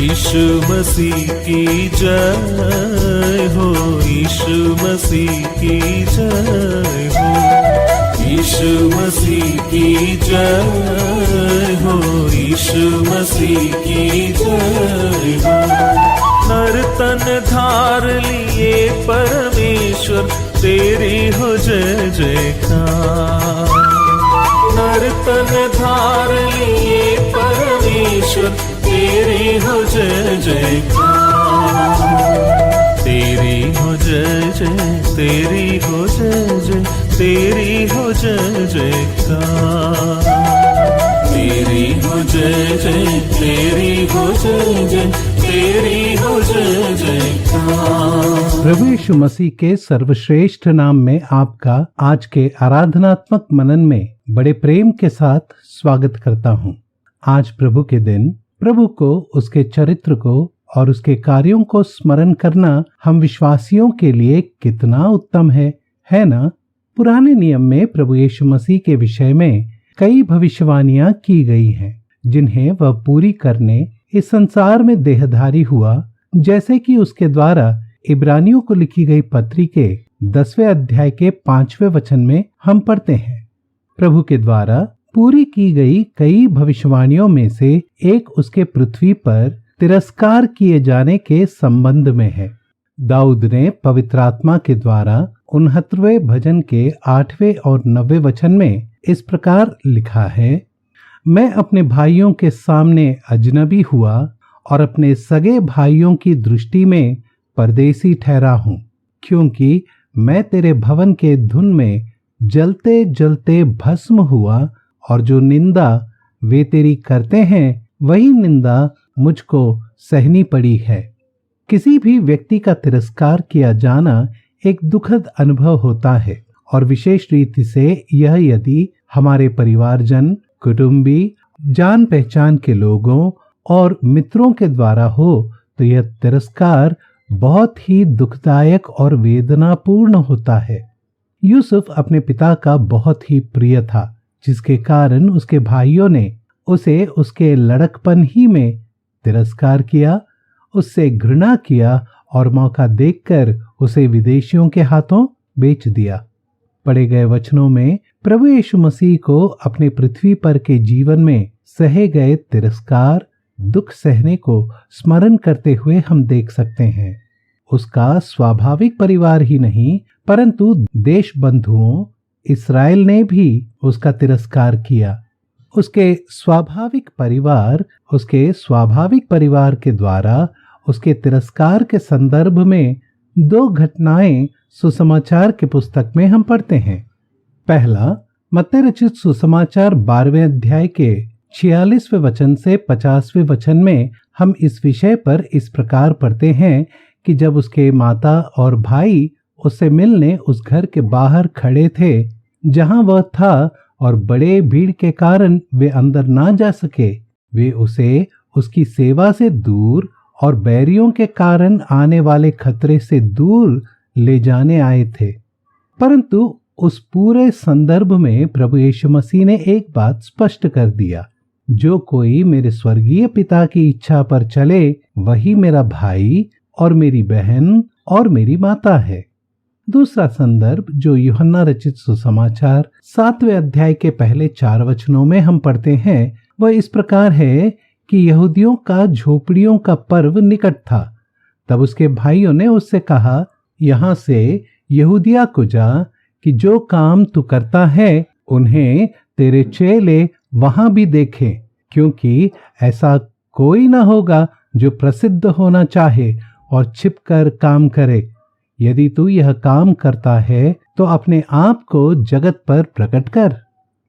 यीशु मसीह की जय हो, यीशु मसीह की जय हो, यीशु मसीह की जय हो, यीशु मसीह की जय हो। नर तन धार लिए परमेश्वर तेरी हो जय जयकार। नर तन धार लिए परमेश्वर तेरी हो जय जयकार। तेरी हो जय जय, तेरी हो जय जय, तेरी हो जय जयकार। तेरी हो जय जय, तेरी हो जय जय, तेरी हो जय जयकार। प्रभु यीशु मसीह के सर्वश्रेष्ठ नाम में आपका आज के आराधनात्मक मनन में बड़े प्रेम के साथ स्वागत करता हूँ। आज प्रभु के दिन प्रभु को, उसके चरित्र को और उसके कार्यों को स्मरण करना हम विश्वासियों के लिए कितना उत्तम है ना। पुराने नियम में प्रभु यीशु मसीह के विषय में कई भविष्यवाणियां की गई हैं, जिन्हें वह पूरी करने इस संसार में देहधारी हुआ, जैसे कि उसके द्वारा इब्रानियों को लिखी गई पत्री के 10वें अध्याय के 5वें वचन में हम पढ़ते हैं। प्रभु के द्वारा पूरी की गई कई भविष्यवाणियों में से एक उसके पृथ्वी पर तिरस्कार किए जाने के संबंध में है। दाऊद ने पवित्र आत्मा के द्वारा 69वें भजन के 8वें और 9वें वचन में इस प्रकार लिखा है, मैं अपने भाइयों के सामने अजनबी हुआ और अपने सगे भाइयों की दृष्टि में परदेसी ठहरा हूँ, क्योंकि मैं तेरे भवन के धुन में जलते जलते भस्म हुआ, और जो निंदा वे तेरी करते हैं वही निंदा मुझको सहनी पड़ी है। किसी भी व्यक्ति का तिरस्कार किया जाना एक दुखद अनुभव होता है, और विशेष रीति से यह यदि हमारे परिवारजन, कुटुंबी, जान पहचान के लोगों और मित्रों के द्वारा हो, तो यह तिरस्कार बहुत ही दुखदायक और वेदनापूर्ण होता है। यूसुफ अपने पिता का बहुत ही प्रिय था, जिसके कारण उसके भाइयों ने उसे उसके लड़कपन ही में तिरस्कार किया, उससे घृणा किया और मौका देखकर उसे विदेशियों के हाथों बेच दिया। पढ़े गए वचनों में प्रभु यीशु मसीह को अपने पृथ्वी पर के जीवन में सहे गए तिरस्कार, दुख सहने को स्मरण करते हुए हम देख सकते हैं। उसका स्वाभाविक परिवार ही नहीं, परंतु देश बंधुओं इस्राएल ने भी उसका तिरस्कार किया। उसके स्वाभाविक परिवार के द्वारा उसके तिरस्कार के संदर्भ में दो घटनाएं सुसमाचार के पुस्तक में हम पढ़ते हैं। पहला, मत्ती रचित सुसमाचार 12वें अध्याय के 46वें वचन से 50वें वचन में हम इस विषय पर इस प्रकार पढ़ते हैं कि जब उसके माता और भाई उससे मिलने उस घर के बाहर खड़े थे जहां वह था, और बड़े भीड़ के कारण वे अंदर ना जा सके, वे उसे उसकी सेवा से दूर और बैरियों के कारण आने वाले खतरे से दूर ले जाने आए थे। परंतु उस पूरे संदर्भ में प्रभु यीशु मसीह ने एक बात स्पष्ट कर दिया, जो कोई मेरे स्वर्गीय पिता की इच्छा पर चले वही मेरा भाई और मेरी बहन और मेरी माता है। दूसरा संदर्भ जो यूहन्ना रचित सुसमाचार 7वें अध्याय के पहले 4 वचनों में हम पढ़ते हैं, वह इस प्रकार है कि यहूदियों का झोपड़ियों का पर्व निकट था। तब उसके भाइयों ने उससे कहा, यहाँ से यहूदिया को जा, कि जो काम तू करता है उन्हें तेरे चेले वहां भी देखें, क्योंकि ऐसा कोई न होगा जो प्रसिद्ध होना चाहे और छिपकर काम करे। यदि तू यह काम करता है तो अपने आप को जगत पर प्रकट कर।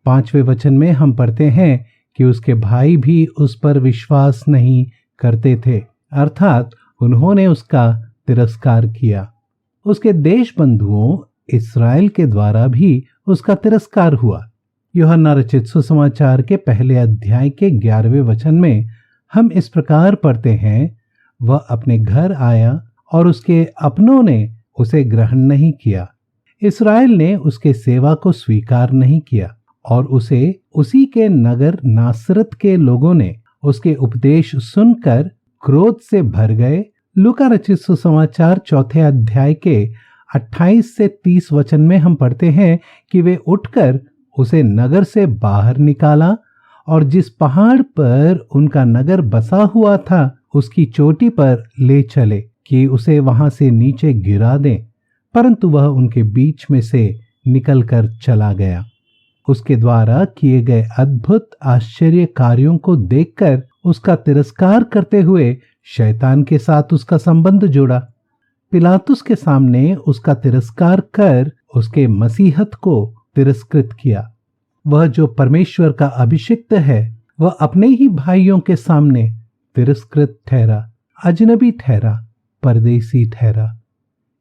5वें वचन में हम पढ़ते हैं कि उसके भाई भी उस पर विश्वास नहीं करते थे, अर्थात उन्होंने उसका तिरस्कार किया। उसके देश बंधुओं इस्राएल के द्वारा भी उसका तिरस्कार हुआ। यूहन्ना रचित सुसमाचार के पहले अध्याय के 11वें वचन में हम इस प्रकार पढ़ते हैं, वह अपने घर आया और उसके अपनों ने उसे ग्रहण नहीं किया। इस्राएल ने उसके सेवा को स्वीकार नहीं किया और उसे उसी के नगर नासरत के लोगों ने उसके उपदेश सुनकर क्रोध से भर गए। लूका रचित सुसमाचार 4 अध्याय के 28 से 30 वचन में हम पढ़ते हैं कि वे उठकर उसे नगर से बाहर निकाला और जिस पहाड़ पर उनका नगर बसा हुआ था उसकी चोटी पर ले चले कि उसे वहां से नीचे गिरा दें, परंतु वह उनके बीच में से निकलकर चला गया। उसके द्वारा किए गए अद्भुत आश्चर्य कार्यों को देखकर उसका तिरस्कार करते हुए शैतान के साथ उसका संबंध जोड़ा। पिलातुस के सामने उसका तिरस्कार कर उसके मसीहत को तिरस्कृत किया। वह जो परमेश्वर का अभिषिक्त है वह अपने ही भाइयों के सामने तिरस्कृत ठहरा, अजनबी ठहरा, परदेसी ठहरा।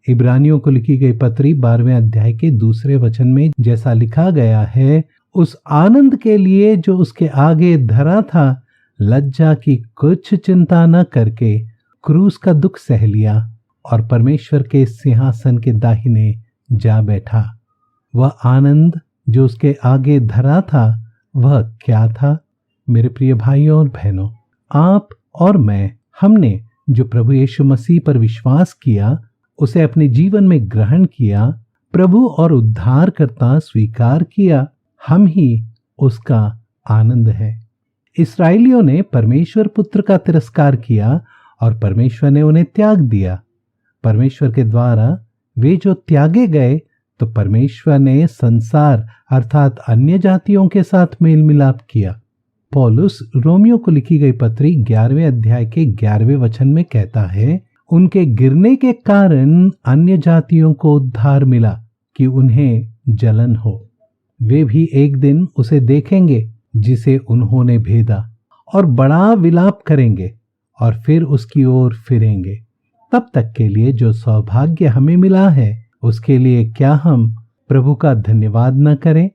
इब्रानियों को लिखी गई पत्री 12वें अध्याय के 2 वचन में जैसा लिखा गया है, उस आनंद के लिए जो उसके आगे धरा था, लज्जा की कुछ चिंता न करके क्रूस का दुख सह लिया और परमेश्वर के सिंहासन के दाहिने जा बैठा। वह आनंद जो उसके आगे धरा था वह क्या था? मेरे प्रिय भाइयों और बहनों, आप और मैं, हमने जो प्रभु यीशु मसीह पर विश्वास किया, उसे अपने जीवन में ग्रहण किया, प्रभु और उद्धारकर्ता स्वीकार किया, हम ही उसका आनंद है। इस्राएलियों ने परमेश्वर पुत्र का तिरस्कार किया और परमेश्वर ने उन्हें त्याग दिया। परमेश्वर के द्वारा वे जो त्यागे गए, तो परमेश्वर ने संसार अर्थात अन्य जातियों के साथ मेल मिलाप किया। पौलुस रोमियो को लिखी गई पत्री 11वें अध्याय के 11वें वचन में कहता है, उनके गिरने के कारण अन्य जातियों को उद्धार मिला कि उन्हें जलन हो। वे भी एक दिन उसे देखेंगे जिसे उन्होंने भेदा और बड़ा विलाप करेंगे और फिर उसकी ओर फिरेंगे। तब तक के लिए जो सौभाग्य हमें मिला है, उसके लिए क्या हम प्रभु का धन्यवाद न करें?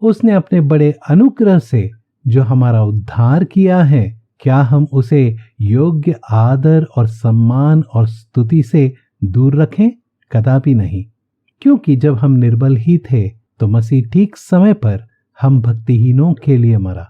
उसने अपने बड़े अनुग्रह से जो हमारा उद्धार किया है, क्या हम उसे योग्य आदर और सम्मान और स्तुति से दूर रखें? कदापि नहीं, क्योंकि जब हम निर्बल ही थे तो मसीह ठीक समय पर हम भक्तिहीनों के लिए मरा।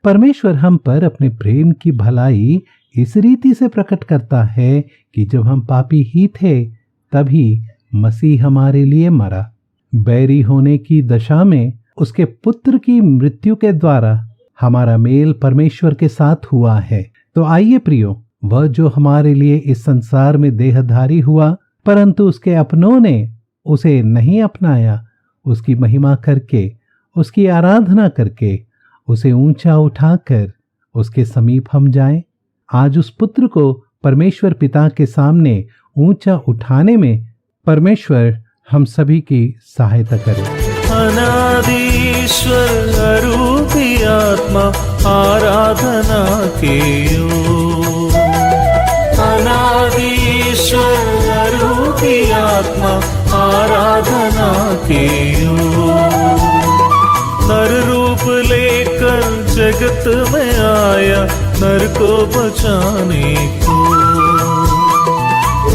परमेश्वर हम पर अपने प्रेम की भलाई इस रीति से प्रकट करता है कि जब हम पापी ही थे तभी मसीह हमारे लिए मरा। बैरी होने की दशा में उसके पुत्र की मृत्यु के द्वारा हमारा मेल परमेश्वर के साथ हुआ है। तो आइए प्रियो, वह जो हमारे लिए इस संसार में देहधारी हुआ, परंतु उसके अपनों ने उसे नहीं अपनाया, उसकी महिमा करके, उसकी आराधना करके, उसे ऊंचा उठाकर उसके समीप हम जाएं। आज उस पुत्र को परमेश्वर पिता के सामने ऊंचा उठाने में परमेश्वर हम सभी की सहायता करे। अनादिश्वर अरूपी आत्मा आराधना के यो, अनादिश्वर अरूपी आत्मा आराधना के यो, नर रूप लेकर जगत में आया नर को बचाने को,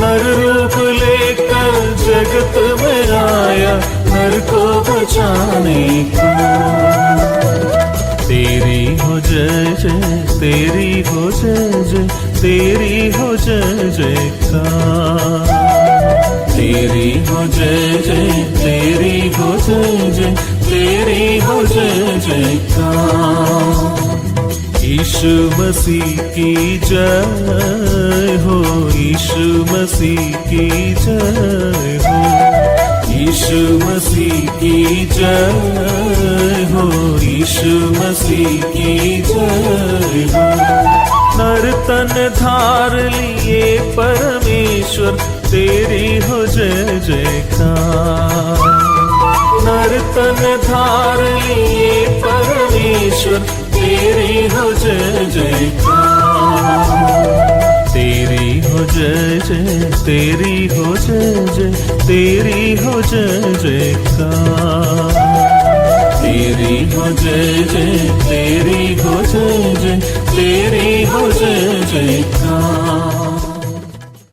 नर रूप लेकर जगत में आया नर को बचाने को। तेरी हो जय जय, तेरी हो जय जय, तेरी हो जय जयकार, तेरी हो जय जय, तेरी हो जय जय, तेरी हो जय जयकार। यीशु मसीह की जय हो, यीशु मसीह की जय हो, यीशु मसीह की जय हो, यीशु मसीह की जय हो। नर तन धार लिए परमेश्वर तेरी हो जय जयकार, नर तन धार लिए परमेश्वर तेरी हो जय जयकार, तेरी हो जय जय, तेरी हो जय जय, तेरी हो जय जयकार, तेरी हो जय जय, तेरी हो जय जय, तेरी हो जय जयकार।